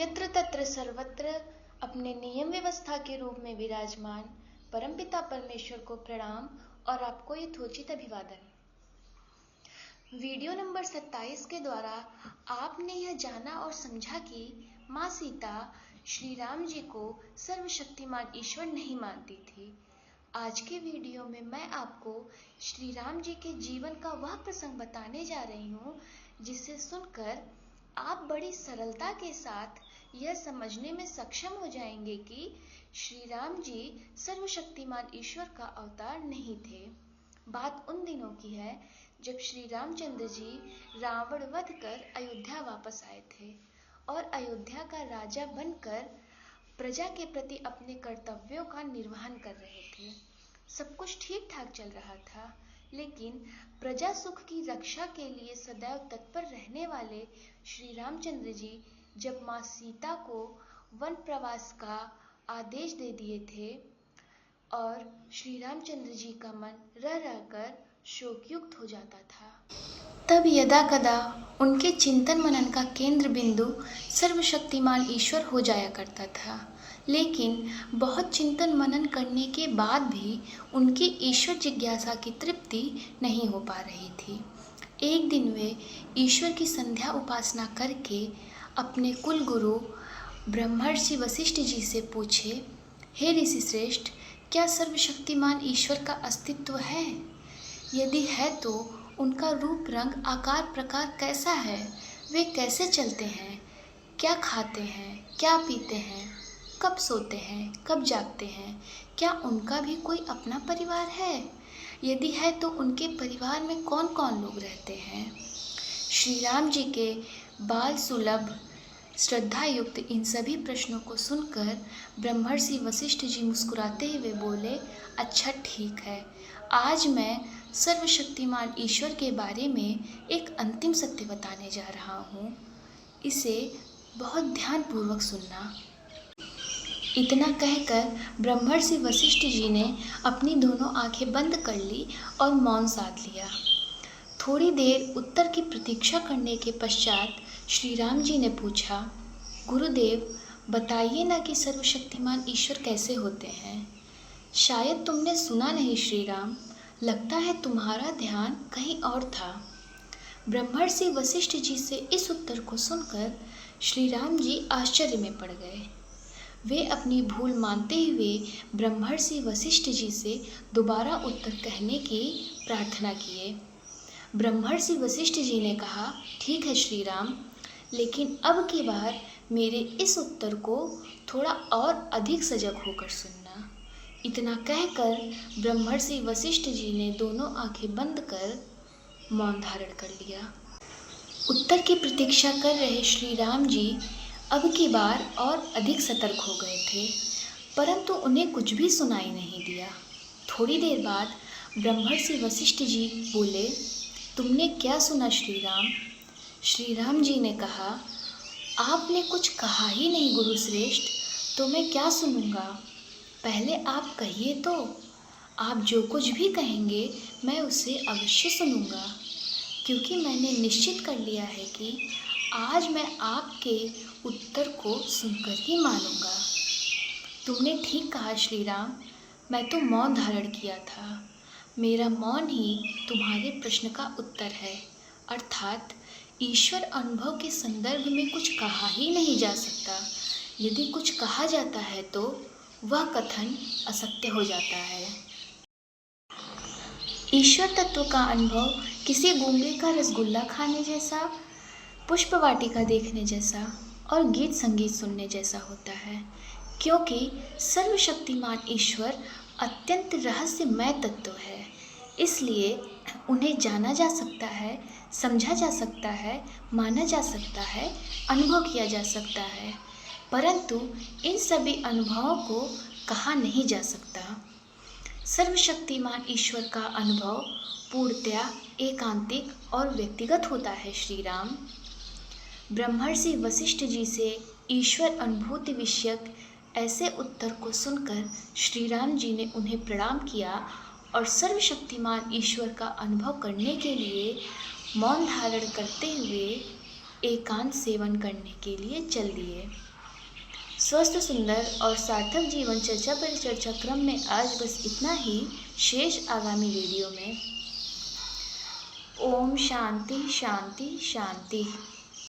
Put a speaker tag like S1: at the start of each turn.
S1: यत्र तत्र सर्वत्र अपने नियम व्यवस्था के रूप में विराजमान परमपिता परमेश्वर को प्रणाम और आपको यथोचित अभिवादन। वीडियो नंबर 27 के द्वारा आपने यह जाना और समझा कि माँ सीता श्री राम जी को सर्वशक्तिमान ईश्वर नहीं मानती थी। आज के वीडियो में मैं आपको श्री राम जी के जीवन का वह प्रसंग बताने जा रही हूँ जिसे सुनकर आप बड़ी सरलता के साथ यह समझने में सक्षम हो जाएंगे कि श्री राम जी सर्वशक्तिमान ईश्वर का अवतार नहीं थे। बात उन दिनों की है जब श्री रामचंद्र जी रावण वध कर अयोध्या वापस आए थे और अयोध्या का राजा बनकर प्रजा के प्रति अपने कर्तव्यों का निर्वहन कर रहे थे। सब कुछ ठीक ठाक चल रहा था, लेकिन प्रजा सुख की रक्षा के लिए सदैव तत्पर रहने वाले श्री रामचंद्र जी जब माँ सीता को वन प्रवास का आदेश दे दिए थे और श्री रामचंद्र जी का मन रह रहकर शोकयुक्त हो जाता था, तब यदा कदा उनके चिंतन मनन का केंद्र बिंदु सर्वशक्तिमान ईश्वर हो जाया करता था। लेकिन बहुत चिंतन मनन करने के बाद भी उनकी ईश्वर जिज्ञासा की तृप्ति नहीं हो पा रही थी। एक दिन वे ईश्वर की संध्या उपासना करके अपने कुल गुरु ब्रह्मर्षि वशिष्ठ जी से पूछे, हे ऋषि श्रेष्ठ, क्या सर्वशक्तिमान ईश्वर का अस्तित्व है? यदि है तो उनका रूप रंग आकार प्रकार कैसा है? वे कैसे चलते हैं? क्या खाते हैं? क्या पीते हैं? कब सोते हैं? कब जागते हैं? क्या उनका भी कोई अपना परिवार है? यदि है तो उनके परिवार में कौन कौन लोग रहते हैं? श्री राम जी के बाल सुलभ श्रद्धा युक्त इन सभी प्रश्नों को सुनकर ब्रह्मर्षि वशिष्ठ जी मुस्कुराते हुए बोले, अच्छा ठीक है, आज मैं सर्वशक्तिमान ईश्वर के बारे में एक अंतिम सत्य बताने जा रहा हूँ। इसे बहुत ध्यानपूर्वक सुनना। इतना कहकर ब्रह्मर्षि वशिष्ठ जी ने अपनी दोनों आंखें बंद कर ली और मौन साध लिया। थोड़ी देर उत्तर की प्रतीक्षा करने के पश्चात श्री राम जी ने पूछा, गुरुदेव बताइए ना कि सर्वशक्तिमान ईश्वर कैसे होते हैं? शायद तुमने सुना नहीं श्री राम, लगता है तुम्हारा ध्यान कहीं और था। ब्रह्मर्षि वशिष्ठ जी से इस उत्तर को सुनकर श्री राम जी आश्चर्य में पड़ गए। वे अपनी भूल मानते हुए ब्रह्मर्षि वशिष्ठ जी से दोबारा उत्तर कहने की प्रार्थना किए। ब्रह्मर्षि वशिष्ठ जी ने कहा, ठीक है श्री राम, लेकिन अब की बार मेरे इस उत्तर को थोड़ा और अधिक सजग होकर सुनना। इतना कहकर ब्रह्मर्षि वशिष्ठ जी ने दोनों आंखें बंद कर मौन धारण कर लिया। उत्तर की प्रतीक्षा कर रहे श्री राम जी अब की बार और अधिक सतर्क हो गए थे, परंतु उन्हें कुछ भी सुनाई नहीं दिया। थोड़ी देर बाद ब्रह्मर्षि वशिष्ठ जी बोले, तुमने क्या सुना श्री राम? श्री राम जी ने कहा, आपने कुछ कहा ही नहीं गुरु श्रेष्ठ, तो मैं क्या सुनूंगा? पहले आप कहिए तो। आप जो कुछ भी कहेंगे मैं उसे अवश्य सुनूंगा, क्योंकि मैंने निश्चित कर लिया है कि आज मैं आपके उत्तर को सुनकर ही मानूंगा। तुमने ठीक कहा श्री राम, मैं तो मौन धारण किया था। मेरा मौन ही तुम्हारे प्रश्न का उत्तर है, अर्थात ईश्वर अनुभव के संदर्भ में कुछ कहा ही नहीं जा सकता। यदि कुछ कहा जाता है तो वह कथन असत्य हो जाता है। ईश्वर तत्व का अनुभव किसी गूंगे का रसगुल्ला खाने जैसा, पुष्प वाटिका देखने जैसा और गीत संगीत सुनने जैसा होता है, क्योंकि सर्वशक्तिमान ईश्वर अत्यंत रहस्यमय तत्व है। इसलिए उन्हें जाना जा सकता है, समझा जा सकता है, माना जा सकता है, अनुभव किया जा सकता है, परंतु इन सभी अनुभवों को कहा नहीं जा सकता। सर्वशक्तिमान ईश्वर का अनुभव पूर्णतया एकांतिक और व्यक्तिगत होता है श्री राम। ब्रह्मर्षि वशिष्ठ जी से ईश्वर अनुभूति विषयक ऐसे उत्तर को सुनकर श्री राम जी ने उन्हें प्रणाम किया और सर्वशक्तिमान ईश्वर का अनुभव करने के लिए मौन धारण करते हुए एकांत सेवन करने के लिए चल दिए। स्वस्थ, सुंदर और सार्थक जीवन चर्चा परिचर्चा क्रम में आज बस इतना ही। शेष आगामी वीडियो में। ओम शांति शांति शांति।